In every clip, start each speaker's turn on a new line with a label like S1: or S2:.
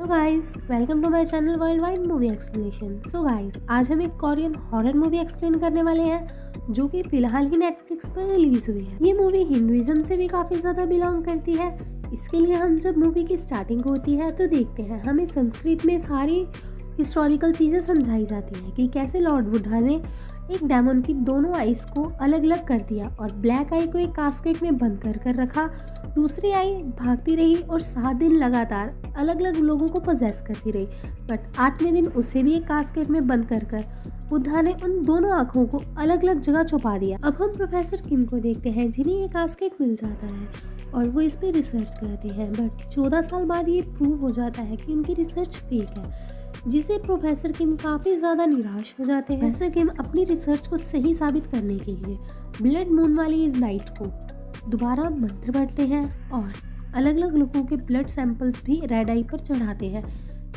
S1: Hello guys, welcome to my channel world wide movie explanation. So guys, आज हम एक Korean horror movie explain करने वाले हैं जो कि फिलहाल ही नेटफ्लिक्स पर रिलीज हुई है। ये मूवी हिंदुइज्म से भी काफ़ी ज़्यादा बिलोंग करती है। इसके लिए हम जब मूवी की स्टार्टिंग होती है तो देखते हैं हमें संस्कृत में सारी हिस्टोरिकल चीज़ें समझाई जाती हैं कि कैसे लॉर्ड बुद्धा ने एक डेमन की दोनों आईज को अलग अलग कर दिया और ब्लैक आई को एक कास्केट में बंद कर रखा। दूसरी आई भागती रही और 7 दिन लगातार अलग अलग लोगों को पोजेस करती रही, बट 8वें दिन उसे भी एक कास्केट में बंद कर बुद्धा ने उन दोनों आँखों को अलग अलग जगह छुपा दिया। अब हम प्रोफेसर किम को देखते हैं जिन्हें ये कास्केट मिल जाता है और वो इस पर रिसर्च करते हैं, बट 14 साल बाद ये प्रूव हो जाता है कि उनकी रिसर्च फेक है, जिसे प्रोफेसर किम काफ़ी ज़्यादा निराश हो जाते हैं। प्रोफेसर किम अपनी रिसर्च को सही साबित करने के लिए ब्लड मून वाली नाइट को दोबारा मंत्र पढ़ते हैं और अलग अलग लोगों के ब्लड सैंपल्स भी रेड आई पर चढ़ाते हैं,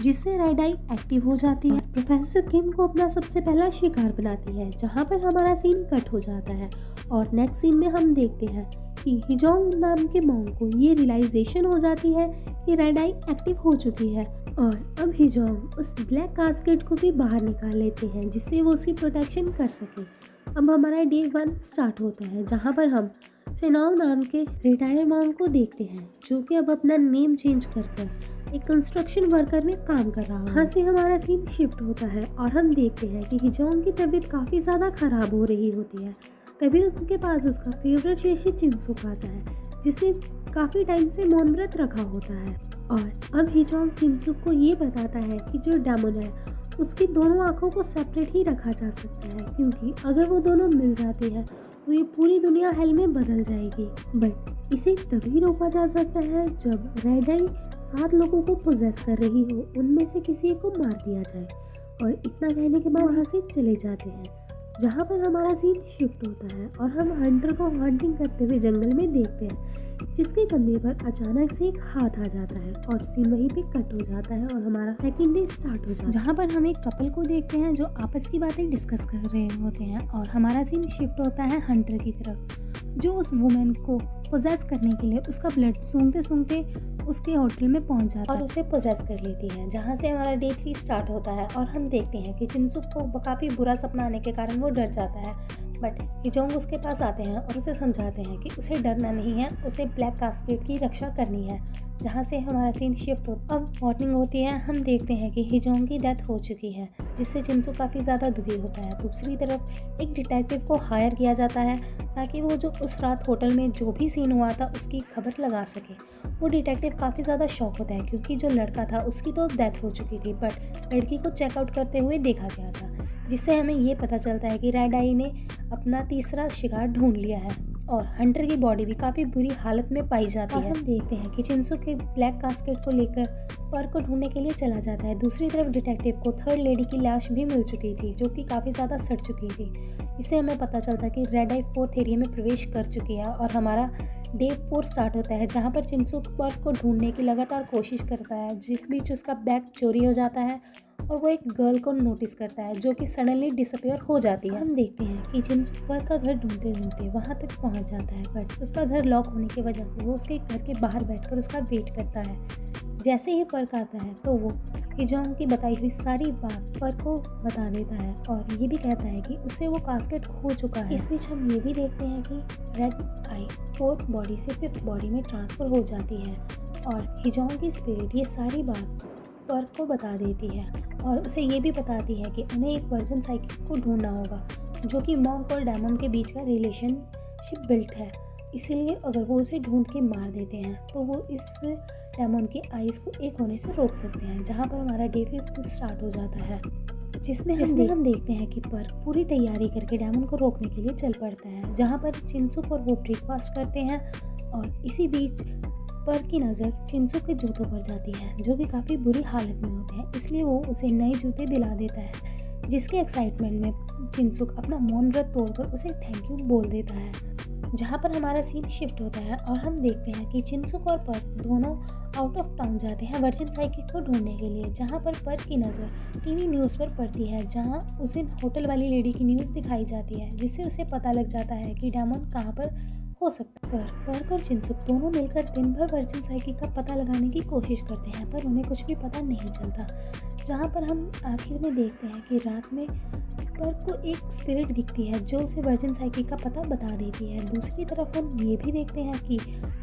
S1: जिससे रेड आई एक्टिव हो जाती है। प्रोफेसर किम को अपना सबसे पहला शिकार बनाती है, जहाँ पर हमारा सीन कट हो जाता है और नेक्स्ट सीन में हम देखते हैं कि हिजोंग नाम के मॉन्क को ये रियलाइजेशन हो जाती है कि रेड आई एक्टिव हो चुकी है और अब हिजोंग उस ब्लैक कास्केट को भी बाहर निकाल लेते हैं जिससे वो उसकी प्रोटेक्शन कर सके। अब हमारा डे 1 स्टार्ट होता है, जहाँ पर हम सेनाओ नाम के रिटायर मॉन्क को देखते हैं जो कि अब अपना नेम चेंज कर एक कंस्ट्रक्शन वर्कर में काम कर रहा है। यहाँ से हमारा सीन शिफ्ट होता है और हम देखते हैं कि हिजोंग की तबीयत काफ़ी ज़्यादा खराब हो रही होती है। तभी उसके पास उसका फेवरेट शेषी चिंसुक आता है, जिसने काफ़ी टाइम से मौन व्रत रखा होता है। और अब हिजोंग चिंसुक को ये बताता है कि जो डेमन है उसकी दोनों आँखों को सेपरेट ही रखा जा सकता है, क्योंकि अगर वो दोनों मिल जाती हैं तो ये पूरी दुनिया हेल में बदल जाएगी। बट इसे तभी रोका जा सकता है जब रेड आई 7 लोगों को पोजेस कर रही हो, उनमें से किसी एक को मार दिया जाए। और इतना कहने के बाद वहाँ से चले जाते हैं, जहाँ पर हमारा सीन शिफ्ट होता है और हम हंटर को हंटिंग करते हुए जंगल में देखते हैं, जिसके कंधे पर अचानक से एक हाथ आ जाता है और सीन वहीं पे कट हो जाता है और हमारा सेकंड डे स्टार्ट हो जाता है, जहाँ पर हम एक कपल को देखते हैं जो आपस की बातें डिस्कस कर रहे होते हैं और हमारा सीन शिफ्ट होता है हंटर की तरफ, जो उस वुमेन को पोजेस करने के लिए उसका ब्लड सूंघते सूंघते उसके होटल में पहुंच जाता है और उसे पोजेस कर लेती है, जहां से हमारा डे 3 स्टार्ट होता है और हम देखते हैं कि चिंसुक को काफ़ी बुरा सपना आने के कारण वो डर जाता है। बट हिजोंग उसके पास आते हैं और उसे समझाते हैं कि उसे डरना नहीं है, उसे ब्लैक कास्केट की रक्षा करनी है, जहाँ से हमारा सीन शिफ्ट हो। अब मॉर्निंग होती है, हम देखते हैं कि हिजोंग की डेथ हो चुकी है, जिससे चिंसुक काफ़ी ज़्यादा दुखी होता है। दूसरी तरफ एक डिटेक्टिव को हायर किया जाता है ताकि वो जो उस रात होटल में जो भी सीन हुआ था उसकी खबर लगा सके। वो डिटेक्टिव काफ़ी ज़्यादा शॉक होता है क्योंकि जो लड़का था उसकी तो डेथ हो चुकी थी, बट लड़की को चेकआउट करते हुए देखा गया था, जिससे हमें ये पता चलता है कि रेड आई ने अपना तीसरा शिकार ढूंढ लिया है और हंटर की बॉडी भी काफ़ी बुरी हालत में पाई जाती है। हम देखते हैं कि चिंसुक के ब्लैक कास्केट को लेकर पर को ढूंढने के लिए चला जाता है। दूसरी तरफ डिटेक्टिव को थर्ड लेडी की लाश भी मिल चुकी थी जो कि काफ़ी ज़्यादा सड़ चुकी थी। इससे हमें पता चलता है कि रेड आई 4th एरिया में प्रवेश कर चुकी है और हमारा डे 4 स्टार्ट होता है, जहाँ पर चिंसुक पर को ढूंढने की लगातार कोशिश करता है, जिस बीच उसका बैग चोरी हो जाता है और वो एक गर्ल को नोटिस करता है जो कि सडनली डिसअपियर हो जाती है। हम देखते हैं कि चिंसुक पर का घर ढूंढते ढूंढते वहाँ तक पहुँच जाता है, बट उसका घर लॉक होने की वजह से वो उसके घर के बाहर बैठकर उसका वेट करता है। जैसे ही पर्क आता है तो वो हिजोंग की बताई हुई सारी बात पर्क को बता देता है और ये भी कहता है कि उससे वो कास्केट खो चुका है। इस बीच हम ये भी देखते हैं कि रेड आई 4th बॉडी से 5th बॉडी में ट्रांसफ़र हो जाती है और हिजोंग की स्पिरिट ये सारी बात पर्क को बता देती है और उसे ये भी बताती है कि उन्हें एक वर्जन साइकिल को ढूंढना होगा जो कि मॉन्क और डेमन के बीच का रिलेशनशिप बिल्ट है। इसीलिए अगर वो उसे ढूंढ के मार देते हैं तो वो इस डेमन की आइज़ को एक होने से रोक सकते हैं, जहाँ पर हमारा डे 5 स्टार्ट हो जाता है, जिसमें हम देखते हैं कि पर्क पूरी तैयारी करके डेमन को रोकने के लिए चल पड़ता है, जहाँ पर चिंसुक और वो ब्रेकफास्ट करते हैं और इसी बीच पर्क की नज़र चिंसुक के जूतों पर जाती है जो कि काफ़ी बुरी हालत में होते हैं, इसलिए वो उसे नए जूते दिला देता है, जिसके एक्साइटमेंट में चिंसुक अपना मौन व्रत तोड़कर उसे थैंक यू बोल देता है, जहाँ पर हमारा सीन शिफ्ट होता है और हम देखते हैं कि चिंसुक और पर्क दोनों आउट ऑफ टाउन जाते हैं वर्जिन साइकिल को ढूंढने के लिए, जहाँ पर पर्क की नज़र टीवी न्यूज़ पर पड़ती है, जहाँ उस दिन होटल वाली लेडी की न्यूज़ दिखाई जाती है, जिससे उसे पता लग जाता है कि डेमन कहाँ पर हो सकता है। पर पर्क और चिंसुक दोनों मिलकर दिन भर वर्जिन साइकी का पता लगाने की कोशिश करते हैं, पर उन्हें कुछ भी पता नहीं चलता। जहाँ पर हम आखिर में देखते हैं कि रात में पर्क को एक स्पिरिट दिखती है जो उसे वर्जिन साइकी का पता बता देती है। दूसरी तरफ हम ये भी देखते हैं कि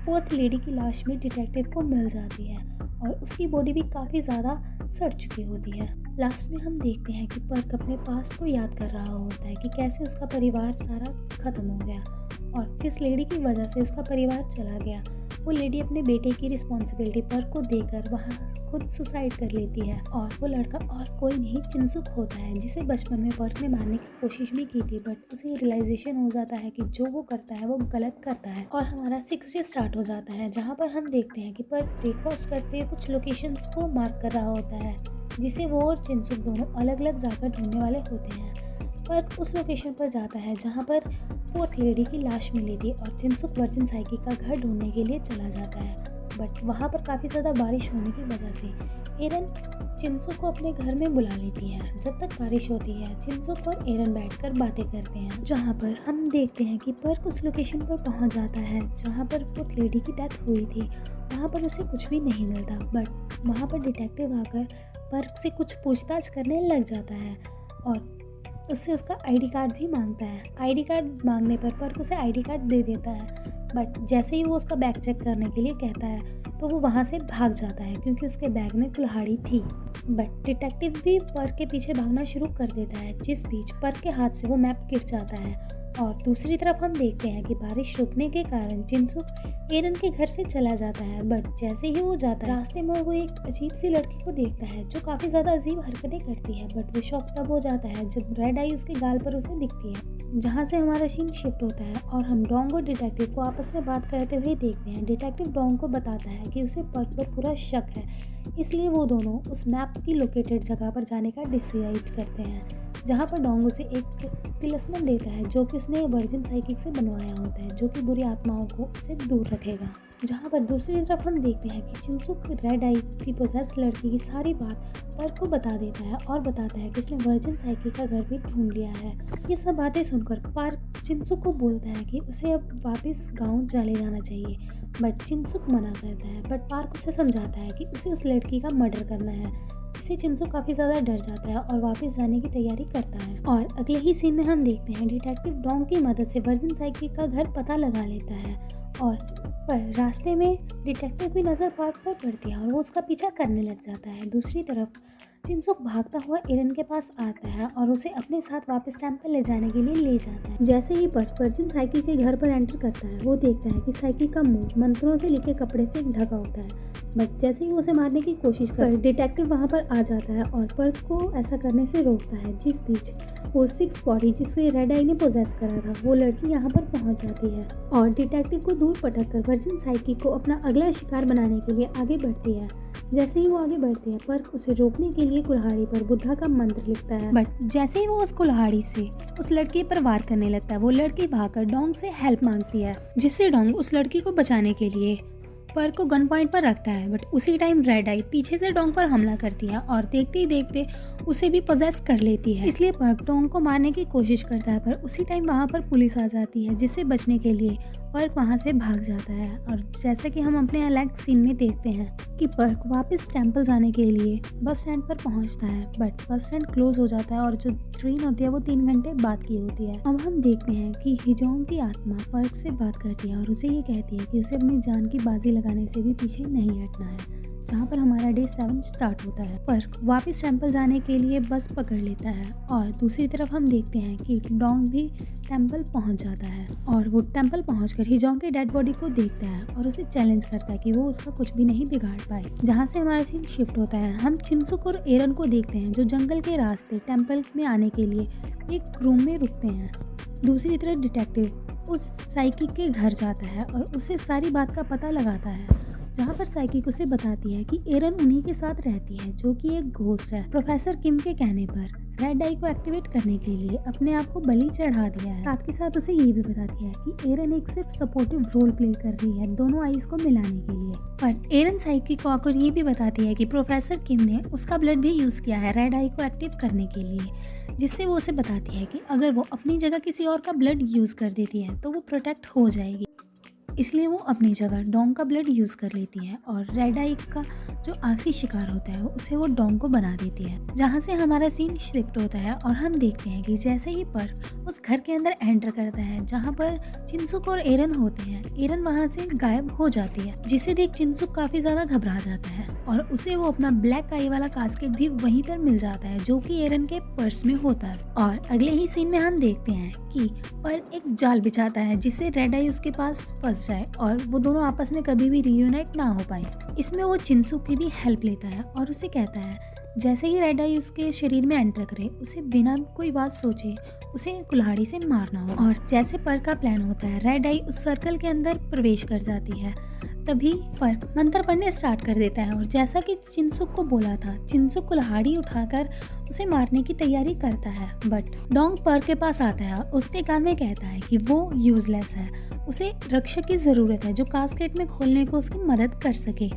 S1: फोर्थ लेडी की लाश भी डिटेक्टिव को मिल जाती है और उसकी बॉडी भी काफ़ी ज़्यादा सड़ चुकी होती है। लास्ट में हम देखते हैं कि पर्क अपने पास्ट को याद कर रहा होता है कि कैसे उसका परिवार सारा ख़त्म हो गया और जिस लेडी की वजह से उसका परिवार चला गया, वो लेडी अपने बेटे की रिस्पॉन्सिबिलिटी पर्क को देकर वहाँ खुद सुसाइड कर लेती है और वो लड़का और कोई नहीं चिंसुक होता है, जिसे बचपन में पर्क ने मारने की कोशिश भी की थी, बट उसे रियलाइजेशन हो जाता है कि जो वो करता है वो गलत करता है। और हमारा 6 डे स्टार्ट हो जाता है, जहाँ पर हम देखते हैं कि पर्क ब्रेकफास्ट करते हुए कुछ लोकेशंस को मार्क कर रहा होता है, जिसे वो और चिंसुक दोनों अलग अलग जाकर ढूंढने वाले होते हैं। पर्क उस लोकेशन पर जाता है जहाँ पर फोर्थ लेडी की लाश मिली थी और चिंसुक वर्जिन साइकी का घर ढूंढने के लिए चला जाता है, बट वहाँ पर काफ़ी ज़्यादा बारिश होने की वजह से एरन चिंसुक को अपने घर में बुला लेती है। जब तक बारिश होती है, चिंसुक और एरन बैठकर बातें करते हैं, जहाँ पर हम देखते हैं कि पर्क उस लोकेशन पर पहुँच जाता है जहाँ पर फोर्थ लेडी की डेथ हुई थी। वहाँ पर उसे कुछ भी नहीं मिलता, बट वहाँ पर डिटेक्टिव आकर पर्क से कुछ पूछताछ करने लग जाता है और उससे उसका आईडी कार्ड भी मांगता है। आईडी कार्ड मांगने पर पर्क उसे आईडी कार्ड दे देता है, बट जैसे ही वो उसका बैग चेक करने के लिए कहता है तो वो वहाँ से भाग जाता है क्योंकि उसके बैग में कुल्हाड़ी थी। बट डिटेक्टिव भी पर्क के पीछे भागना शुरू कर देता है, जिस बीच पर्क के हाथ से वो मैप गिर जाता है। और दूसरी तरफ हम देखते हैं कि बारिश रुकने के कारण चिंसुक एरन के घर से चला जाता है, बट जैसे ही वो जाता है रास्ते में वो एक अजीब सी लड़की को देखता है जो काफ़ी ज़्यादा अजीब हरकतें करती है, बट वो शॉक तब हो जाता है जब रेड आई उसके गाल पर उसे दिखती है। जहाँ से हमारा सीन शिफ्ट होता है और हम डोंग और डिटेक्टिव को आपस में बात करते हुए देखते हैं। डिटेक्टिव डोंग को बताता है कि उसे पर्क पर पूरा शक है, इसलिए वो दोनों उस मैप की लोकेटेड जगह पर जाने का डिसाइड करते हैं, जहाँ पर डोंग उसे एक तिलिस्मन देता है जो कि उसने वर्जिन साइकिक से बनवाया होता है, जो कि बुरी आत्माओं को उससे दूर रखेगा। जहाँ पर दूसरी तरफ हम देखते हैं कि चिंसुक रेड आई की पोजेस लड़की की सारी बात पर्क को बता देता है और बताता है कि उसने वर्जिन साइकिक का घर भी ढूंढ लिया है। ये सब बातें सुनकर पर्क चिंसुक को बोलता है कि उसे अब वापस गाँव चले जाना चाहिए, बट चिंसुक मना करता है। बट पार्क उसे समझाता है कि उसे उस लड़की का मर्डर करना है। इससे चिंसुक काफ़ी ज़्यादा डर जाता है और वापस जाने की तैयारी करता है। और अगले ही सीन में हम देखते हैं डिटेक्टिव डोंग की मदद से वर्जिन साइकिक का घर पता लगा लेता है और पर रास्ते में डिटेक्टिव की नज़र पार्क पर पड़ती है और वो उसका पीछा करने लग जाता है। दूसरी तरफ चिंसुक भागता हुआ एरन के पास आता है और उसे अपने साथ वापस टेंपल ले जाने के लिए ले जाता है। जैसे ही वर्जिन साइकिक के घर पर एंटर करता है, वो देखता है कि साइकिक का मुंह मंत्रों से लिखे कपड़े से ढका होता है, बट जैसे ही वो उसे मारने की कोशिश कर डिटेक्टिव वहाँ पर आ जाता है और पर्क को ऐसा करने से रोकता है। जिस बीच वो 6 बॉडी जिसे रेड आई ने पोजेस करा था, वो लड़की यहाँ पर पहुँच जाती है और डिटेक्टिव को दूर पटक कर वर्जिन साइकिक को अपना अगला शिकार बनाने के लिए आगे बढ़ती है। जैसे ही वो आगे बढ़ती है, पर्क उसे रोकने के लिए कुल्हाड़ी पर बुद्धा का मंत्र लिखता है, बट जैसे ही वो उस कुल्हाड़ी से उस लड़की पर वार करने लगता है, वो लड़की भागकर डोंग से हेल्प मांगती है, जिससे डोंग उस लड़की को बचाने के लिए पर्क को गन पॉइंट पर रखता है। बट उसी टाइम रेड आई पीछे से डोंग पर हमला करती है और देखते ही देखते उसे भी पोजेस कर लेती है। इसलिए पर्क डोंग को मारने की कोशिश करता है, पर उसी टाइम वहाँ पर पुलिस आ जाती है, जिससे बचने के लिए पर्क वहाँ से भाग जाता है। और जैसे कि हम अपने अलग सीन में देखते हैं कि पर्क वापस टेंपल जाने के लिए बस स्टैंड पर पहुँचता है, बट बस स्टैंड क्लोज हो जाता है और जो ट्रेन होती है वो 3 घंटे बाद की होती है। अब हम देखते हैं कि हिजोंग की आत्मा पर्क से बात करती है और उसे ये कहती है कि उसे अपनी जान की बाजी लगाने से भी पीछे नहीं हटना है। जहाँ पर हमारा डे 7 स्टार्ट होता है। पर्क वापस टेंपल जाने के लिए बस पकड़ लेता है और दूसरी तरफ हम देखते हैं कि डोंग भी टेंपल पहुँच जाता है और वो टेंपल पहुँचकर हिजोंग की डेड बॉडी को देखता है और उसे चैलेंज करता है कि वो उसका कुछ भी नहीं बिगाड़ पाए। जहाँ से हमारा सीन शिफ्ट होता है, हम चिंसुक और एरन को देखते हैं जो जंगल के रास्ते टेंपल में आने के लिए एक रूम में रुकते हैं। दूसरी तरफ डिटेक्टिव उस साइकिक के घर जाता है और उसे सारी बात का पता लगाता है, जहाँ पर साइकिक उसे बताती है कि एरन उन्हीं के साथ रहती है जो कि एक घोस्ट है। प्रोफेसर किम के कहने पर रेड आई को एक्टिवेट करने के लिए अपने आप को बलि चढ़ा दिया है। साथ ही साथ उसे ये भी बताती है कि एरन एक सिर्फ सपोर्टिव रोल प्ले कर रही है दोनों आईज को मिलाने के लिए। पर एरन साइकिक को आकर ये भी बताती है कि प्रोफेसर किम ने उसका ब्लड भी यूज किया है रेड आई को एक्टिव करने के लिए, जिससे वो उसे बताती है कि अगर वो अपनी जगह किसी और का ब्लड यूज कर देती है तो वो प्रोटेक्ट हो जाएगी।
S2: इसलिए वो अपनी जगह डोंग का ब्लड यूज़ कर लेती है और रेड आई का जो आखिरी शिकार होता है उसे वो डोंग को बना देती है। जहाँ से हमारा सीन शिफ्ट होता है और हम देखते हैं कि जैसे ही पर्क उस घर के अंदर एंटर करता है जहाँ पर चिनसुक और एरन होते हैं, एरन वहाँ से गायब हो जाती है, जिसे देख चिनसुक काफ़ी ज़्यादा घबरा जाता है और उसे वो अपना ब्लैक आई वाला कास्केट भी वहीं पर मिल जाता है जो कि एरन के पर्स में होता है। और अगले ही सीन में हम देखते हैं कि पर्क एक जाल बिछाता है जिससे रेड आई उसके पास फंस जाए और वो दोनों आपस में कभी भी रियूनाइट ना हो पाए। इसमें वो चिनसुक की भी हेल्प लेता है और उसे कहता है जैसे ही रेड आई उसके शरीर में एंटर करे उसे बिना कोई बात सोचे उसे कुल्हाड़ी से मारना हो। और जैसे पर्क का प्लान होता है रेड आई उस सर्कल के अंदर प्रवेश कर जाती है। तभी पर्क मंत्र पढ़ने स्टार्ट कर देता है और जैसा कि चिनसुक को बोला था, चिनसुक कुल्हाड़ी उठाकर उसे मारने की तैयारी करता है, बट डोंग पर्क के पास आता है और उसके कान में कहता है कि वो यूजलेस है, उसे रक्षक की ज़रूरत है जो कास्केट में खोलने को उसकी मदद कर सके।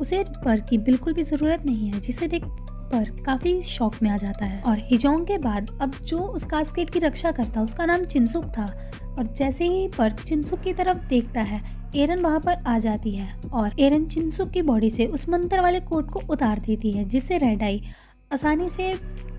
S2: उसे पर्क की बिल्कुल भी ज़रूरत नहीं है, जिसे देख पर्क काफ़ी शॉक में आ जाता है। और हिजोंग के बाद अब जो उस कास्केट की रक्षा करता उसका नाम चिनसुक था और जैसे ही पर्क चिनसुक की तरफ देखता है एरन वहाँ पर आ जाती है और एरन चिनसुक की बॉडी से उस मंत्र वाले कोट को उतार देती है जिससे रेड आई आसानी से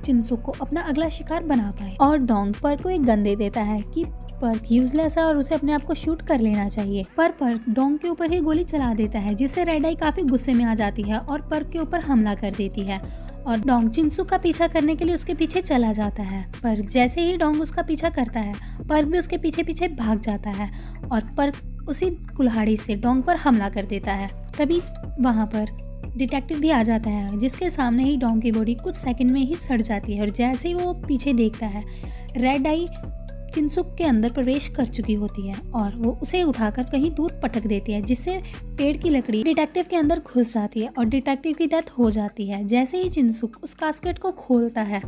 S2: चिनसुक को अपना अगला शिकार बना पाए। और डोंग पर्क को एक गन दे देता है कि पर्क यूजलेस है और उसे अपने आप को शूट कर लेना चाहिए, पर पर्क डोंग के ऊपर ही गोली चला देता है जिससे रेड आई काफी गुस्से में आ जाती है और पर्क के ऊपर हमला कर देती है और डोंग चिनसुक का पीछा करने के लिए उसके पीछे चला जाता है। पर जैसे ही डोंग उसका पीछा करता है पर्क भी उसके पीछे पीछे भाग जाता है और पर्क उसी कुल्हाड़ी से डोंग पर हमला कर देता है। तभी वहाँ पर डिटेक्टिव भी आ जाता है जिसके सामने ही डोंग की बॉडी कुछ सेकंड में ही सड़ जाती है और जैसे ही वो पीछे देखता है रेड आई चिनसुक के अंदर प्रवेश कर चुकी होती है और वो उसे उठाकर कहीं दूर पटक देती है जिससे पेड़ की लकड़ी डिटेक्टिव के अंदर घुस जाती है और डिटेक्टिव की डेथ हो जाती है। जैसे ही चिनसुक उस कास्केट को खोलता है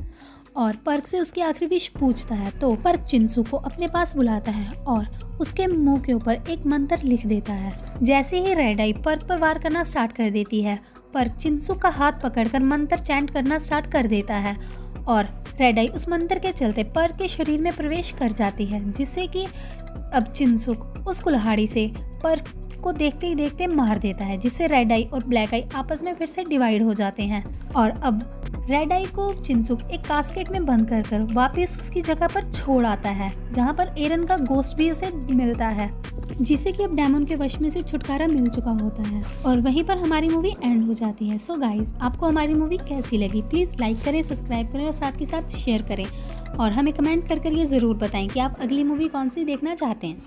S2: और पर्क से उसकी आखिरी विश पूछता है तो पर्क चिनसुक को अपने पास बुलाता है और उसके मुंह के ऊपर एक मंत्र लिख देता है। जैसे ही रेड आई पर्क पर वार करना स्टार्ट कर देती है पर्क चिनसुक का हाथ पकड़कर मंत्र चैंट करना स्टार्ट कर देता है और रेड आई उस मंत्र के चलते पर्क के शरीर में प्रवेश कर जाती है जिससे कि अब चिनसुक उस कुल्हाड़ी से पर्क को देखते ही देखते मार देता है जिससे रेड आई और ब्लैक आई आपस में फिर से डिवाइड हो जाते हैं। और अब रेड आई को चिनसुक एक कास्केट में बंद कर वापस उसकी जगह पर छोड़ आता है जहाँ पर एरन का गोस्ट भी उसे मिलता है जिसे कि अब डेमन के वश में से छुटकारा मिल चुका होता है और वहीं पर हमारी मूवी एंड हो जाती है। सो गाइज, आपको हमारी मूवी कैसी लगी प्लीज़ लाइक करें, सब्सक्राइब करें और साथ के साथ शेयर करें और हमें कमेंट कर ये ज़रूर बताएं कि आप अगली मूवी कौन सी देखना चाहते हैं।